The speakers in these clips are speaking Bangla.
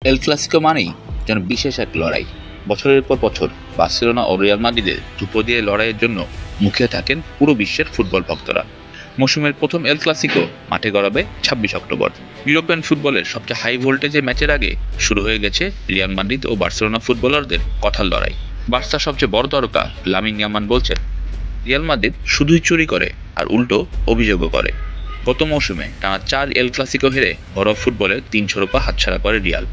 এল ক্লাসিকো মানেই যেন বিশেষ এক লড়াই। বছরের পর বছর বার্সেলোনা ও রিয়াল মাদ্রিদের ধ্রুপদী লড়াইয়ের জন্য মুখিয়ে থাকেন পুরো বিশ্বের ফুটবল ভক্তরা। মৌসুমের প্রথম এল ক্লাসিকো মাঠে গড়াবে ২৬ অক্টোবর। ইউরোপিয়ান ফুটবলের সবচেয়ে হাই ভোল্টেজের ম্যাচের আগে শুরু হয়ে গেছে রিয়াল মাদ্রিদ ও বার্সেলোনা ফুটবলারদের কথার লড়াই। বার্সার সবচেয়ে বড় তারকা লামিন ইয়ামাল বলছেন, রিয়াল মাদ্রিদ শুধুই চুরি করে আর উল্টো অভিযোগও করে। গত মৌসুমে টানা ৪ এল ক্লাসিকো হেরে ঘরোয়া ফুটবলের ৩ শিরোপা হাতছাড়া করে রিয়াল।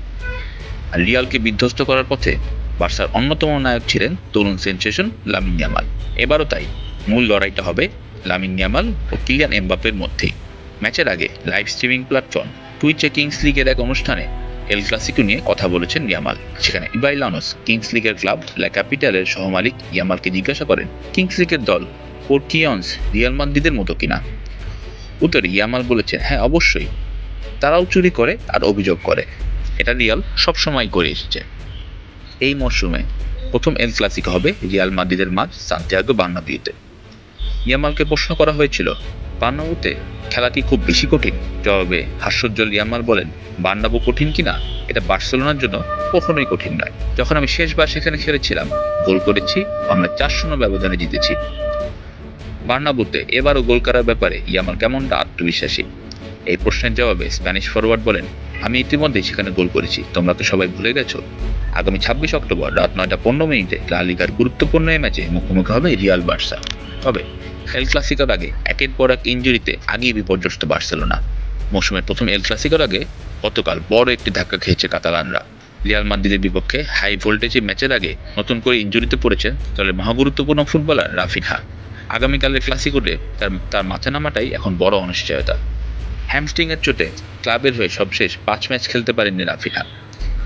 আর রিয়ালকে বিধ্বস্ত করার পথে বার্সার অন্যতম নায়ক ছিলেন তরুণ সেনসেশন লামিন ইয়ামাল। এবারও তাই মূল লড়াইটা হবে লামিন ইয়ামাল ও কিলিয়ান এমবাপ্পের মধ্যেই। ম্যাচের আগে লাইভ স্ট্রিমিং প্ল্যাটফর্ম টুইচে কিংস লিগের এক অনুষ্ঠানে এল ক্লাসিকো নিয়ে কথা বলেছেন ইয়ামাল। সেখানে ইবাই লানোস, কিংস লিগের ক্লাব লা ক্যাপিটালের সহমালিক, ইয়ামালকে জিজ্ঞাসা করেন কিংস লিগের দল পোর্কিয়ন্স রিয়াল মাদ্রিদের মতো কিনা। উত্তরে ইয়ামাল বলেছেন, হ্যাঁ অবশ্যই, তারাও চুরি করে আর অভিযোগ করে, এটা রিয়াল সবসময় করে এসেছে। এই মরশুমে প্রথম এল ক্লাসিকো হবে রিয়াল মাদ্রিদের মাঠ সান্তিয়াগো বার্নাবিউতে। ইয়ামালকে প্রশ্ন করা হয়েছিল, বার্নাবিউতে খেলা কি খুব বেশি কঠিন? জবাবে হাস্যোজ্জ্বল ইয়ামাল বলেন, বার্নাবু কঠিন কিনা এটা বার্সেলোনার জন্য কখনোই কঠিন নয়। যখন আমি শেষবার সেখানে খেলেছিলাম, গোল করেছি, আমরা ৪-০ ব্যবধানে জিতেছি। বার্নাবুতে এবারও গোল করার ব্যাপারে ইয়ামাল কেমনটা আত্মবিশ্বাসী? এই প্রশ্নের জবাবে স্প্যানিশ ফরওয়ার্ড বলেন, আমি ইতিমধ্যেই সেখানে গোল করেছি, তোমরা তো সবাই ভুলে গেছো। আগামী ২৬ অক্টোবর রাত ৯টা ১৫ লা লিগার গুরুত্বপূর্ণ এই ম্যাচে মুখোমুখি হবে রিয়াল বার্সা। তবে এল ক্লাসিকোর আগে একের পর এক ইনজুরিতে আগেই বিপর্যস্ত বার্সেলোনা। মৌসুমের প্রথম এল ক্লাসিকোর আগে গতকাল বড় একটি ধাক্কা খেয়েছে কাতালানরা। রিয়াল মাদ্রিদের বিপক্ষে হাই ভোল্টেজে ম্যাচের আগে নতুন করে ইনজুরিতে পড়েছেন দলের মহাগুরুত্বপূর্ণ ফুটবলার রাফিনহা। আগামীকালের ক্লাসিকোতে তার মাঠে নামাটাই এখন বড় অনিশ্চয়তা। হ্যামস্ট্রিংয়ের চোটে ক্লাবের হয়ে সবশেষ ৫ ম্যাচ খেলতে পারেননি রাফিনহা।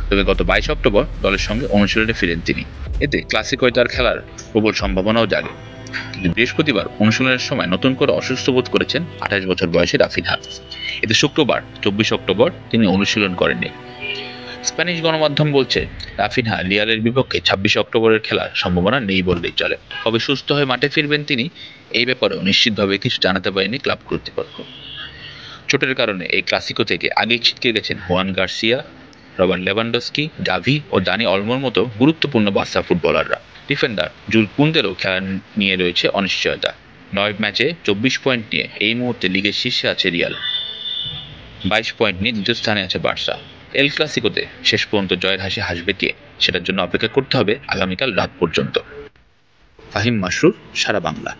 তবে গত ২২ অক্টোবর দলের সঙ্গে অনুশীলনে ফিরেন তিনি। এতে ক্লাসিকোয় তার খেলার প্রবল সম্ভাবনাও জাগে। কিন্তু বৃহস্পতিবার অনুশীলনের সময় নতুন করে অসুস্থ বোধ করেছেন ২৮ বছর বয়সী রাফিনহা। এতে শুক্রবার ২৪ অক্টোবর তিনি অনুশীলন করেননি। স্প্যানিশ গণমাধ্যম বলছে, রাফিনহা রিয়ালের বিপক্ষে ২৬ অক্টোবরের খেলার সম্ভাবনা নেই বললেই চলে। কবে সুস্থ হয়ে মাঠে ফিরবেন তিনি, এই ব্যাপারেও নিশ্চিতভাবে কিছু জানাতে পারেনি ক্লাব কর্তৃপক্ষ। চোটের কারণে এই ক্লাসিকো থেকে আগেই ছিটকে গেছেন Juan Garcia, Robert Lewandowski, dovey ও দানি অলমোর মতো গুরুত্বপূর্ণ বার্সা ফুটবলাররা। ডিফেন্ডার জুল কুন্দেরও খেলা নিয়ে রয়েছে অনিশ্চয়তা। ৯ ম্যাচে ২৪ পয়েন্ট নিয়ে এই মুহূর্তে লিগের শীর্ষে আছে রিয়াল, ২২ পয়েন্ট নিয়ে দ্বিতীয় স্থানে আছে বার্সা। এল ক্লাসিকোতে শেষ পর্যন্ত জয়ের হাসি হাসবে কে, সেটার জন্য অপেক্ষা করতে হবে আগামীকাল রাত পর্যন্ত। ফাহিম মাসরুর, সারা বাংলা।